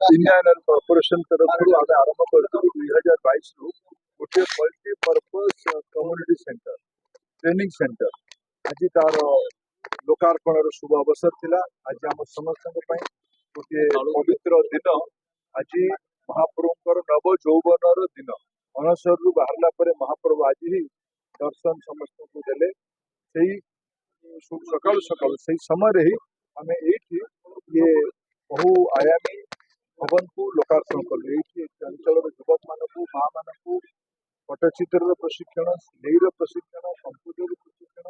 Indian oil corporation तरफ आम आरंभ कर 2022 गोटे multipurpose community centre training centre आज तार लोकार्पण शुभ अवसर थिला। आज आम समस्त गोटे पवित्र दिन। आज महाप्रभुंर नव यौवन दिन अणसर बाहरला महाप्रभु आज ही दर्शन समस्त को देले। सकाल सकाल से समय ही आम ये बहु आयामी भवन को लोकार्पण कलु। ये अंचल युवक मानक माँ मानक पट्टचित्र प्रशिक्षण, सिलाई प्रशिक्षण, कंप्यूटर प्रशिक्षण,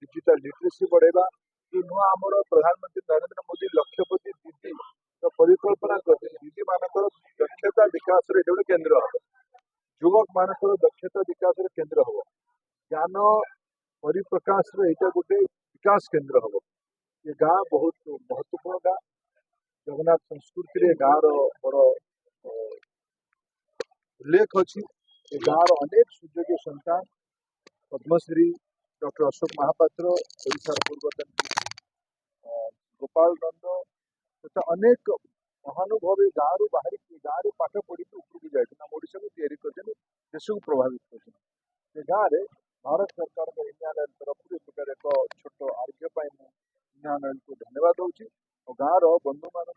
डिजिटल लिटरेसी बढ़ेगा। ये नुआ आमर प्रधानमंत्री नरेंद्र मोदी लक्षपति दीदी परिकल्पना करते दीदी मानक दक्षता विकास गोटे केन्द्र हम, युवक मानक दक्षता विकास केन्द्र हम, ज्ञान परिप्रकाश यहाँ गोटे विकास केन्द्र हम। ये गाँ बहुत महत्वपूर्ण गाँ। जगन्नाथ संस्कृति रे गाँव बड़ उल्लेख अच्छी। ये गाँव अनेक सुयोग्य संतान पद्मश्री डॉक्टर अशोक महापात्र, ओडिशार पूर्वतन गोपाल नंद तथा अनेक महानुभवी गाँव बाहर गाँव पाठ पढ़ी उपरକୁ जाइए ओडिशा को तैयारी कर देश को प्रभावित कर गाँव में भारत सरकार इंडियन ऑयल तरफ एक छोट आर्घ्य इंडियन ऑयल को धन्यवाद दूसरी। गाँव बंधु मान